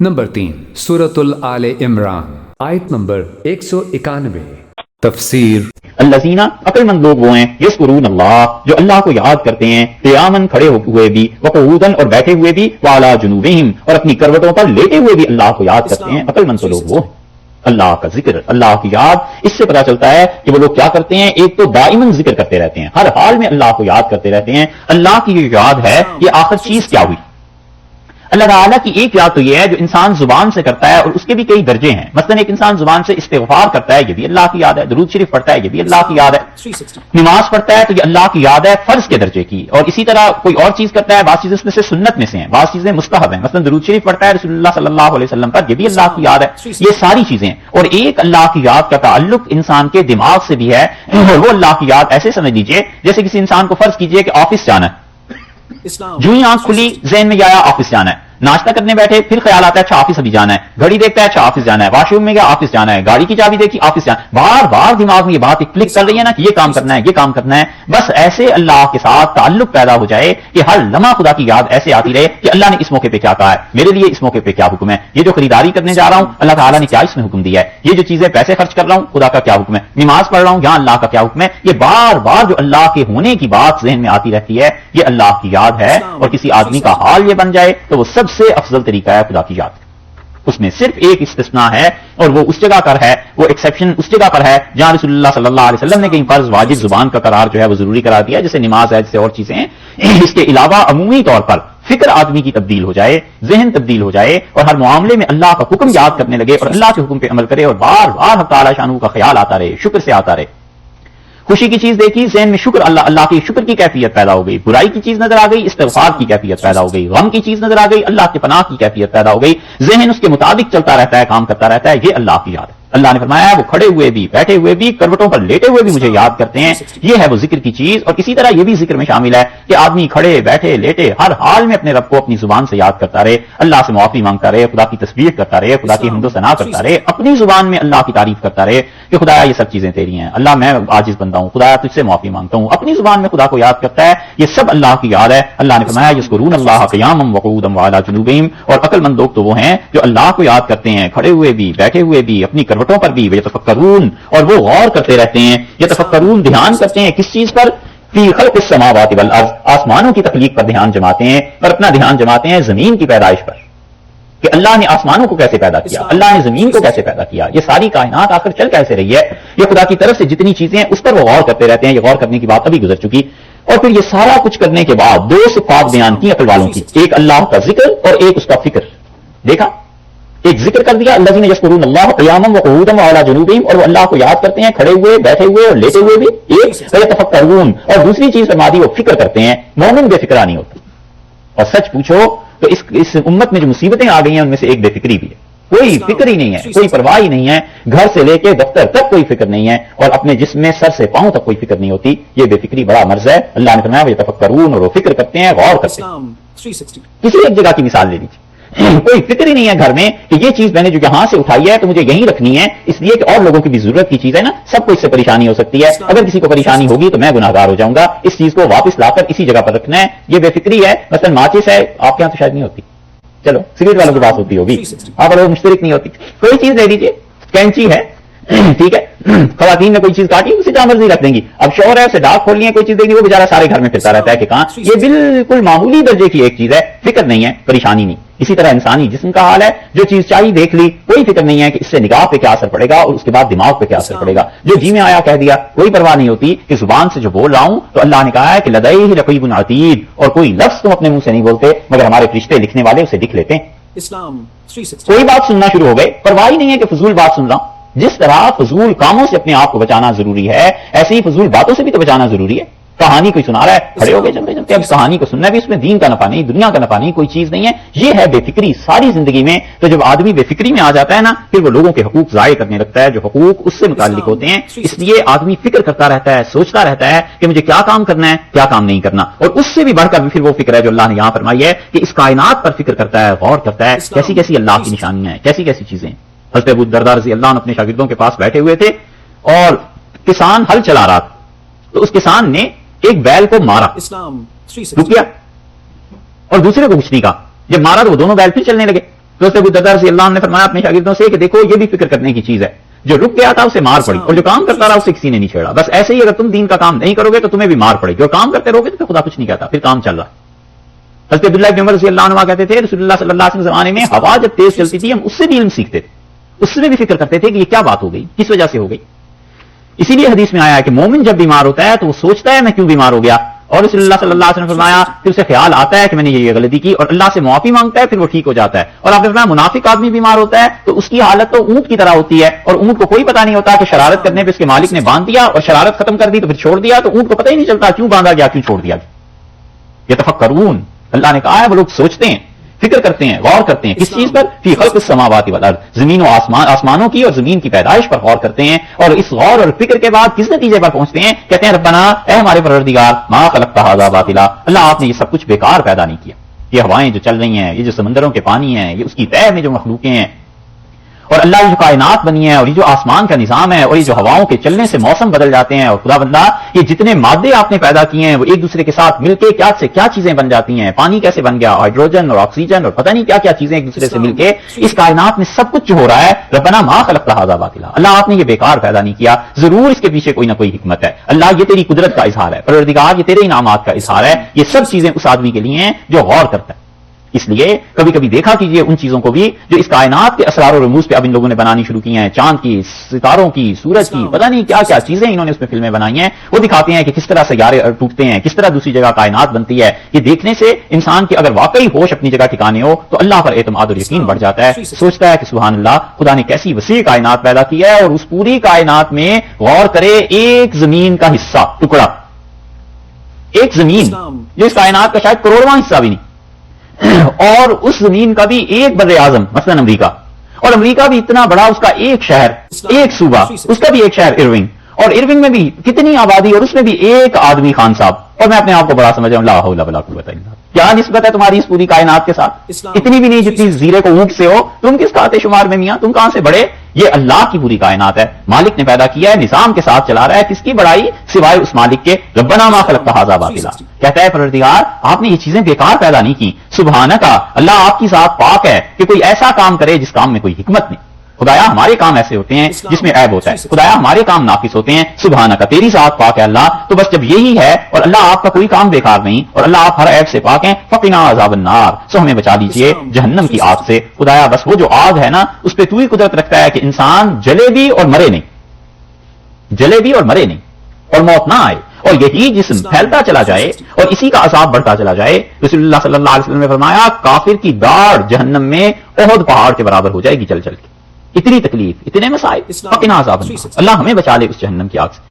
Number 3 سورۃ آل عمران آیت number 191 تفسیر الذین عقل مند لوگ وہ ہیں یذکرون اللہ جو اللہ کو یاد کرتے ہیں قیاماً کھڑے ہوئے بھی وقعوداً اور بیٹھے ہوئے بھی وعلی جنوبہم اور اپنی کروٹوں پر لیٹے ہوئے بھی اللہ کو یاد کرتے ہیں. عقل مند لوگ وہ ہیں. اللہ کا ذکر اللہ کی یاد اس سے پتا چلتا ہے کہ وہ لوگ کیا کرتے ہیں. ایک تو دائماً ذکر کرتے رہتے ہیں ہر حال میں اللہ کو یاد کرتے رہتے ہیں. اللہ کی یہ یاد ہے یہ آخر چیز کیا ہوئی. اللہ تعالیٰ کی ایک یاد تو یہ ہے جو انسان زبان سے کرتا ہے اور اس کے بھی کئی درجے ہیں. مثلا ایک انسان زبان سے استغفار کرتا ہے یہ بھی اللہ کی یاد ہے. درود شریف پڑھتا ہے یہ بھی اللہ کی یاد ہے. نماز پڑھتا ہے تو یہ اللہ کی یاد ہے فرض کے درجے کی. اور اسی طرح کوئی اور چیز کرتا ہے بعض چیزیں اس میں سے سنت میں سے ہیں بعض چیزیں مستحب ہیں. مثلا درود شریف پڑھتا ہے رسول اللہ صلی اللہ علیہ وسلم پر یہ بھی اللہ کی یاد ہے. یہ ساری چیزیں اور ایک اللہ کی یاد کا تعلق انسان کے دماغ سے بھی ہے. اور وہ اللہ کی یاد ایسے سمجھ لیجیے جیسے کسی انسان کو فرض کیجیے کہ آفس جانا ہے. جو ہی آنکھ کھلی ذہن میں آیا آفس جانا ہے. ناشتہ کرنے بیٹھے پھر خیال آتا ہے اچھا آفس ابھی جانا ہے. گھڑی دیکھتا ہے اچھا آفس جانا ہے. واش روم میں گیا آفس جانا ہے. گاڑی کی چابی دیکھی آفس جانا ہے. بار بار دماغ میں یہ بات کلک کر رہی ہے نا کہ یہ کام کرنا ہے یہ کام کرنا ہے. بس ایسے اللہ کے ساتھ تعلق پیدا ہو جائے کہ ہر لمحہ خدا کی یاد ایسے آتی رہے کہ اللہ نے اس موقع پہ کیا کہا ہے میرے لیے اس موقع پہ کیا حکم ہے. یہ جو خریداری کرنے جا رہا ہوں اللہ تعالیٰ نے کیا اس میں حکم دیا ہے. یہ جو چیزیں پیسے خرچ کر رہا ہوں خدا کا کیا حکم ہے. نماز پڑھ رہا ہوں یہاں اللہ کا کیا حکم ہے. یہ بار بار جو اللہ کے ہونے کی بات ذہن میں آتی رہتی ہے یہ اللہ کی یاد ہے. اور کسی آدمی کا حال یہ بن جائے تو وہ سب سے افضل طریقہ ہے خدا کی یاد. اس میں صرف ایک استثناء ہے اور وہ اس جگہ پر ہے وہ ایکسیپشن اس جگہ پر ہے جہاں رسول اللہ صلی اللہ علیہ وسلم نے کہیں فرض واجب زبان کا قرار جو ہے وہ ضروری قرار دیا جیسے نماز ہے جیسے اور چیزیں ہیں. اس کے علاوہ عمومی طور پر فکر آدمی کی تبدیل ہو جائے ذہن تبدیل ہو جائے اور ہر معاملے میں اللہ کا حکم یاد کرنے لگے اور اللہ کے حکم پہ عمل کرے اور بار بار حق تعالی شانہ کا خیال آتا رہے شکر سے آتا رہے. خوشی کی چیز دیکھی ذہن میں شکر اللہ کی شکر کی کیفیت پیدا ہو گئی. برائی کی چیز نظر آ گئی استغفار کی کیفیت پیدا ہو گئی. غم کی چیز نظر آ گئی اللہ کے پناہ کی کیفیت پیدا ہو گئی. ذہن اس کے مطابق چلتا رہتا ہے کام کرتا رہتا ہے. یہ اللہ کی یاد ہے. اللہ نے فرمایا ہے وہ کھڑے ہوئے بھی بیٹھے ہوئے بھی کروٹوں پر لیٹے ہوئے بھی مجھے یاد کرتے ہیں. یہ ہے وہ ذکر کی چیز. اور اسی طرح یہ بھی ذکر میں شامل ہے کہ آدمی کھڑے بیٹھے لیٹے ہر حال میں اپنے رب کو اپنی زبان سے یاد کرتا رہے. اللہ سے معافی مانگتا رہے خدا کی تسبیح کرتا رہے خدا کی حمد و ثنا کرتا رہے اپنی زبان میں اللہ کی تعریف کرتا رہے کہ خدایا یہ سب چیزیں تیری ہیں. اللہ میں عاجز بندہ ہوں خدایا تجھ سے معافی مانگتا ہوں. اپنی زبان میں خدا کو یاد کرتا ہے. یہ سب اللہ کی یاد ہے. اللہ نے فرمایا یذکرون اللہ قیاما وقعودا وعلی جنوبہم اور عقل مند لوگ تو وہ ہیں جو اللہ کو یاد کرتے ہیں کھڑے ہوئے بھی بیٹھے ہوئے بھی اپنی کروٹوں پر بھی. یتفکرون اور وہ غور کرتے رہتے ہیں. یتفکرون دھیان کرتے ہیں کس چیز پر فی خلق السماوات والارض آسمانوں کی تخلیق پر دھیان جماتے ہیں اور اپنا دھیان جماتے ہیں زمین کی پیدائش پر کہ اللہ نے آسمانوں کو کیسے پیدا کیا اللہ نے زمین کو کیسے پیدا کیا. یہ ساری کائنات آخر چل کیسے رہی ہے. یہ خدا کی طرف سے جتنی چیزیں ہیں اس پر وہ غور کرتے رہتے ہیں. یہ غور کرنے کی بات ابھی گزر چکی. اور پھر یہ سارا کچھ کرنے کے بعد دو صفات بیان کی عقل والوں کی. ایک اللہ کا ذکر اور ایک اس کا فکر. دیکھا ایک ذکر کر دیا الذین یذکرون اللہ قیاما وقعودا وعلی جنوبہم اور وہ اللہ کو یاد کرتے ہیں کھڑے ہوئے بیٹھے ہوئے اور لیٹے ہوئے بھی. ایک یتفکرون اور دوسری چیز فرما دی وہ فکر کرتے ہیں. مومن بے فکرہ نہیں ہوتا. اور سچ پوچھو تو اس امت میں جو مصیبتیں آ گئی ہیں ان میں سے ایک بے فکری بھی ہے. کوئی فکر ہی نہیں ہے کوئی پرواہ ہی نہیں ہے. گھر سے لے کے دفتر تک کوئی فکر نہیں ہے اور اپنے جسم میں سر سے پاؤں تک کوئی فکر نہیں ہوتی. یہ بے فکری بڑا مرض ہے. اللہ نے فرمایا یتفکرون اور وہ فکر کرتے ہیں غور کرتے ہیں. کسی ایک جگہ کی مثال لے لیجیے کوئی فکر ہی نہیں ہے گھر میں کہ یہ چیز میں نے جو یہاں سے اٹھائی ہے تو مجھے یہیں رکھنی ہے اس لیے کہ اور لوگوں کی بھی ضرورت کی چیز ہے نا. سب کو اس سے پریشانی ہو سکتی ہے. اگر کسی کو پریشانی ہوگی تو میں گناہگار ہو جاؤں گا. اس چیز کو واپس لا کر اسی جگہ پر رکھنا ہے. یہ بے فکری ہے. مثلا ماچس ہے آپ کے یہاں تو شاید نہیں ہوتی. چلو سگریٹ والوں کے پاس ہوتی ہوگی آپ لوگ مشترک نہیں ہوتی. کوئی چیز لے لیجیے کینچی ہے ٹھیک ہے خواتین نے کوئی چیز کاٹی اسے جہاں مرضی رکھ دیں گی. اب شوہر ہے اسے ڈاک کھولنی ہے کوئی چیز دے گی وہ بیچارہ سارے گھر میں پھرتا رہتا ہے کہ کہاں. یہ بالکل معمولی درجے کی ایک چیز ہے. فکر نہیں ہے پریشانی نہیں. اسی طرح انسانی جسم کا حال ہے. جو چیز چاہیے دیکھ لی کوئی فکر نہیں ہے کہ اس سے نگاہ پہ کیا اثر پڑے گا اور اس کے بعد دماغ پہ کیا اثر پڑے گا. جو جی میں آیا کہہ دیا کوئی پرواہ نہیں ہوتی کہ زبان سے جو بول رہا ہوں تو اللہ نے کہا ہے کہ لدیہ رقیب عتید اور کوئی لفظ تم اپنے منہ سے نہیں بولتے مگر ہمارے فرشتے لکھنے والے اسے لکھ لیتے ہیں. کوئی بات سننا شروع ہو گئے پرواہ نہیں ہے کہ فضول بات سن رہا ہوں. جس طرح فضول کاموں سے اپنے آپ کو بچانا ضروری ہے ایسے ہی فضول باتوں سے بھی تو بچانا ضروری ہے. کہانی کوئی سنا رہا ہے کھڑے ہو گئے چلتے چلتے اب کہانی کو سننا ہے بھی اس میں دین کا نفع نہیں دنیا کا نفع نہیں کوئی چیز نہیں ہے. یہ ہے بے فکری ساری زندگی میں. تو جب آدمی بے فکری میں آ جاتا ہے نا پھر وہ لوگوں کے حقوق ضائع کرنے لگتا ہے جو حقوق اس سے متعلق ہوتے ہیں. اس لیے آدمی فکر کرتا رہتا ہے سوچتا رہتا ہے کہ مجھے کیا کام کرنا ہے کیا کام نہیں کرنا. اور اس سے بھی بڑھ کر پھر وہ فکر ہے جو اللہ نے یہاں فرمائی ہے کہ اس کائنات پر فکر کرتا ہے غور کرتا ہے کیسی کیسی اللہ کی نشانیاں ہیں کیسی کیسی چیزیں. حضرت ابو الدرداء رضی اللہ عنہ اپنے شاگردوں کے پاس بیٹھے ہوئے تھے اور کسان ہل چلا رہا تھا تو اس کسان نے ایک بیل کو مارا رک گیا اور دوسرے کو کچھ نہیں کہا. جب مارا تو وہ دونوں بیل پھر چلنے لگے. تو حضرت ابو درداء رضی اللہ عنہ نے فرمایا اپنے شاگردوں سے کہ دیکھو یہ بھی فکر کرنے کی چیز ہے، جو رک گیا تھا اسے مار پڑی اور جو کام کرتا رہا اسے کسی نے نہیں چھیڑا. بس ایسے ہی اگر تم دین کا کام نہیں کرو گے تو تمہیں بھی مار پڑے گی، اور کام کرتے رہو گے تو پھر خدا کچھ نہیں کہتا، پھر کام چل رہا ہے. حضرت عبداللہ بن عمر رضی اللہ عنہ کہتے تھے رسول اللہ صلی اللہ علیہ وسلم زمانے میں ہوا جب تیز چلتی تھی ہم اس سے بھی علم سیکھتے تھے، اس میں بھی فکر کرتے تھے کہ یہ کیا بات ہو گئی، کس وجہ سے ہو گئی. اسی لیے حدیث میں آیا ہے کہ مومن جب بیمار ہوتا ہے تو وہ سوچتا ہے میں کیوں بیمار ہو گیا، اور رسول اللہ صلی اللہ علیہ وسلم نے فرمایا پھر اسے خیال آتا ہے کہ میں نے یہ غلطی کی اور اللہ سے معافی مانگتا ہے، پھر وہ ٹھیک ہو جاتا ہے. اور آپ نے فرمایا منافق آدمی بیمار ہوتا ہے تو اس کی حالت تو اونٹ کی طرح ہوتی ہے، اور اونٹ کو کوئی پتہ نہیں ہوتا کہ شرارت کرنے پہ اس کے مالک نے باندھ دیا اور شرارت ختم کر دی تو پھر چھوڑ دیا، تو اونٹ کو پتہ ہی نہیں چلتا کیوں باندھا گیا کیوں چھوڑ دیا گیا. یتفکرون، اللہ نے کہا ہے وہ لوگ سوچتے ہیں، فکر کرتے ہیں، غور کرتے ہیں. کس چیز پر؟ فی خلق السماوات والارض، زمین و آسمانوں کی اور زمین کی پیدائش پر غور کرتے ہیں. اور اس غور اور فکر کے بعد کس نتیجے پر پہنچتے ہیں؟ کہتے ہیں ربنا، اے ہمارے پروردگار، ما خلقت ھذا باطلا، اللہ آپ نے یہ سب کچھ بیکار پیدا نہیں کیا. یہ ہوائیں جو چل رہی ہیں، یہ جو سمندروں کے پانی ہیں، یہ اس کی تہہ میں جو مخلوقیں ہیں، اور اللہ یہ جو کائنات بنی ہے، اور یہ جو آسمان کا نظام ہے، اور یہ جو ہواؤں کے چلنے سے موسم بدل جاتے ہیں، اور خدا بندہ یہ جتنے مادے آپ نے پیدا کیے ہیں وہ ایک دوسرے کے ساتھ مل کے کیا سے کیا چیزیں بن جاتی ہیں. پانی کیسے بن گیا، ہائیڈروجن اور آکسیجن اور پتہ نہیں کیا کیا چیزیں ایک دوسرے سے مل کے اس کائنات میں سب کچھ جو ہو رہا ہے. ربنا ما خلقت ھذا باطلا، اللہ آپ نے یہ بیکار پیدا نہیں کیا، ضرور اس کے پیچھے کوئی نہ کوئی حکمت ہے. اللہ یہ تیری قدرت کا اظہار ہے، پروردگار یہ تیرے انعامات کا اظہار ہے. یہ سب چیزیں اس آدمی کے لیے ہیں جو غور کرتا ہے. اس لیے کبھی کبھی دیکھا کیجئے ان چیزوں کو بھی جو اس کائنات کے اسرار و رموز پہ اب ان لوگوں نے بنانی شروع کی ہیں، چاند کی، ستاروں کی، سورج کی، پتہ نہیں کیا کیا چیزیں انہوں نے اس میں فلمیں بنائی ہیں. وہ دکھاتے ہیں کہ کس طرح سیارے ٹوٹتے ہیں، کس طرح دوسری جگہ کائنات بنتی ہے. یہ دیکھنے سے انسان کی اگر واقعی ہوش اپنی جگہ ٹھکانے ہو تو اللہ پر اعتماد اور یقین بڑھ جاتا ہے. سوچتا ہے کہ سبحان اللہ، خدا نے کیسی وسیع کائنات پیدا کی ہے، اور اس پوری کائنات میں غور کرے ایک زمین کا حصہ، ٹکڑا، ایک زمین جو اس کائنات کا شاید کروڑواں حصہ بھی نہیں، اور اس زمین کا بھی ایک بر اعظم مثلا امریکہ، اور امریکہ بھی اتنا بڑا، اس کا ایک شہر، ایک صوبہ، اس کا بھی ایک شہر ارونگ، اور ارونگ میں بھی کتنی آبادی، اور اس میں بھی ایک آدمی خان صاحب. اور میں اپنے آپ کو بڑا سمجھ ہوں، لا حول ولا قوت الا باللہ. کیا نسبت ہے تمہاری اس پوری کائنات کے ساتھ؟ اتنی بھی نہیں جتنی زیرے کو اونٹ سے ہو. تم کس کھاتے شمار میں میاں، تم کہاں سے بڑے؟ یہ اللہ کی پوری کائنات ہے، مالک نے پیدا کیا ہے، نظام کے ساتھ چلا رہا ہے. کس کی بڑائی سوائے اس مالک کے؟ ربنا ما خلقت ھذا باطلا، کہتا ہے پروردگار آپ نے یہ چیزیں بیکار پیدا نہیں کی. سبحانک، اللہ آپ کی ذات پاک ہے کہ کوئی ایسا کام کرے جس کام میں کوئی حکمت نہیں. خدایا ہمارے کام ایسے ہوتے ہیں جس میں عیب ہوتا ہے، خدایا ہمارے کام ناقص ہوتے ہیں. سبحانک، تیری ذات پاک ہے اللہ. تو بس جب یہی ہے اور اللہ آپ کا کوئی کام بیکار نہیں اور اللہ آپ ہر عیب سے پاک ہیں، فقنا عذاب النار، سو ہمیں بچا لیجئے جہنم کی آگ سے. خدایا بس وہ جو آگ ہے نا اس پہ تو ہی قدرت رکھتا ہے کہ انسان جلے بھی اور مرے نہیں، جلے بھی اور مرے نہیں، اور موت نہ آئے، اور یہی جسم پھیلتا چلا جائے اور اسی کا عذاب بڑھتا چلا جائے. رسول اللہ صلی اللہ علیہ وسلم نے فرمایا کافر کی داڑھ جہنم میں احد پہاڑ کے برابر ہو جائے گی جل جل کے. اتنی تکلیف، اتنے مسائل، فقنا عذاب النار، اللہ ہمیں بچا لے اس جہنم کی آگ سے.